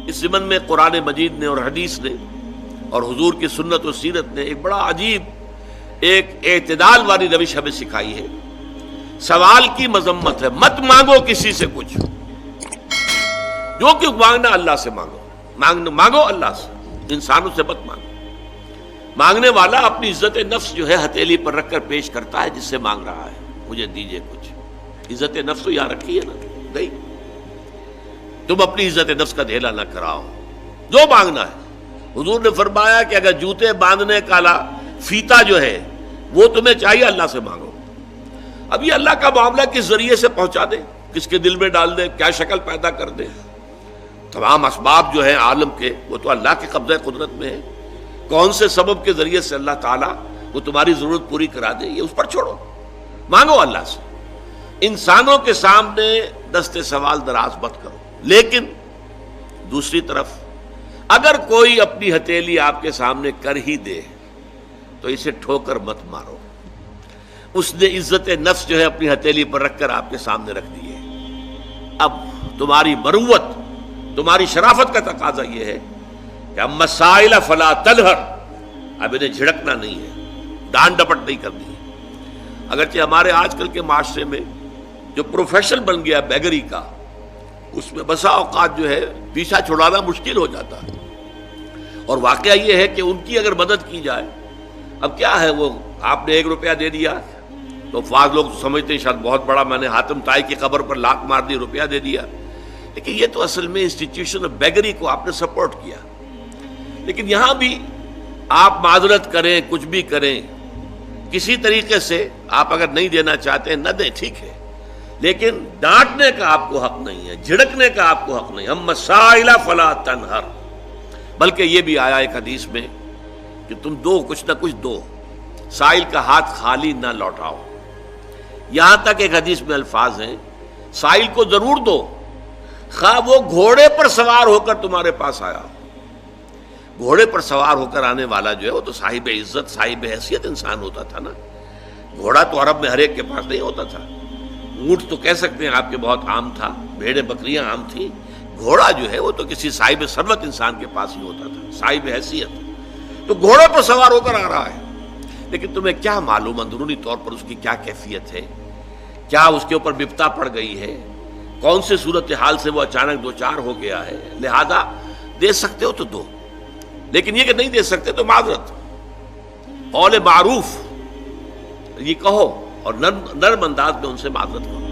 اس ضمن میں قرآن مجید نے اور حدیث نے اور حضور کی سنت و سیرت نے ایک بڑا عجیب ایک اعتدال والی روش ہمیں سکھائی ہے۔ سوال کی مذمت ہے، مت مانگو کسی سے کچھ، جو کہ مانگنا اللہ سے مانگو، مانگو اللہ سے، انسانوں سے مت مانگو۔ مانگنے والا اپنی عزت نفس جو ہے ہتھیلی پر رکھ کر پیش کرتا ہے جس سے مانگ رہا ہے، مجھے دیجئے کچھ۔ عزت نفس تو یہاں رکھی ہے نا، نہیں، تم اپنی عزت نفس کا دھیلا نہ کراؤ، جو مانگنا ہے۔ حضور نے فرمایا کہ اگر جوتے باندھنے کا فیتا جو ہے وہ تمہیں چاہیے، اللہ سے مانگو۔ اب یہ اللہ کا معاملہ کس ذریعے سے پہنچا دے، کس کے دل میں ڈال دے، کیا شکل پیدا کر دے، تمام اسباب جو ہیں عالم کے وہ تو اللہ کے قبضہ قدرت میں ہے۔ کون سے سبب کے ذریعے سے اللہ تعالیٰ وہ تمہاری ضرورت پوری کرا دے، یہ اس پر چھوڑو، مانگو اللہ سے۔ انسانوں کے سامنے دست سوال دراز مت کرو، لیکن دوسری طرف اگر کوئی اپنی ہتھیلی آپ کے سامنے کر ہی دے تو اسے ٹھوکر مت مارو۔ اس نے عزت نفس جو ہے اپنی ہتھیلی پر رکھ کر آپ کے سامنے رکھ دی ہے۔ اب تمہاری مروت، تمہاری شرافت کا تقاضا یہ ہے کہ اما السائل فلا تنہر، اب انہیں جھڑکنا نہیں ہے، ڈانٹ ڈپٹ نہیں کرنی ہے۔ اگرچہ ہمارے آج کل کے معاشرے میں جو پروفیشن بن گیا بیگری کا، اس میں بسا اوقات جو ہے پیچھا چھڑانا مشکل ہو جاتا ہے، اور واقعہ یہ ہے کہ ان کی اگر مدد کی جائے، اب کیا ہے، وہ آپ نے 1 روپیہ دے دیا تو بعض لوگ سمجھتے ہیں شاید بہت بڑا، میں نے حاتم طائی کی قبر پر لات مار دی، روپیہ دے دیا، لیکن یہ تو اصل میں انسٹیٹیوشن آف بیگری کو آپ نے سپورٹ کیا۔ لیکن یہاں بھی آپ معذرت کریں، کچھ بھی کریں، کسی طریقے سے آپ اگر نہیں دینا چاہتے ہیں نہ دیں، ٹھیک ہے، لیکن ڈانٹنے کا آپ کو حق نہیں ہے، جھڑکنے کا آپ کو حق نہیں۔ اما السائل فلا تنہر، بلکہ یہ بھی آیا ایک حدیث میں کہ تم دو، کچھ نہ کچھ دو، سائل کا ہاتھ خالی نہ لوٹاؤ۔ یہاں تک ایک حدیث میں الفاظ ہیں سائل کو ضرور دو، خواہ وہ گھوڑے پر سوار ہو کر تمہارے پاس آیا۔ گھوڑے پر سوار ہو کر آنے والا جو ہے وہ تو صاحب عزت، صاحب حیثیت انسان ہوتا تھا نا۔ گھوڑا تو عرب میں ہر ایک کے پاس نہیں ہوتا تھا، اونٹ تو کہہ سکتے ہیں آپ کے بہت عام تھا، بھیڑیں بکریاں عام تھیں، گھوڑا جو ہے وہ تو کسی صاحب ثروت انسان کے پاس ہی ہوتا تھا، صاحب حیثیت۔ تو گھوڑے پر سوار ہو کر آ رہا ہے، لیکن تمہیں کیا معلوم اندرونی طور پر اس کی کیا کیفیت ہے، کیا اس کے اوپر بپتا پڑ گئی ہے، کون سے صورتحال سے وہ اچانک دوچار ہو گیا ہے۔ لہذا دے سکتے ہو تو دو، لیکن یہ کہ نہیں دے سکتے تو معذرت، قول معروف یہ کہو اور نرم انداز میں ان سے معذرت کرو۔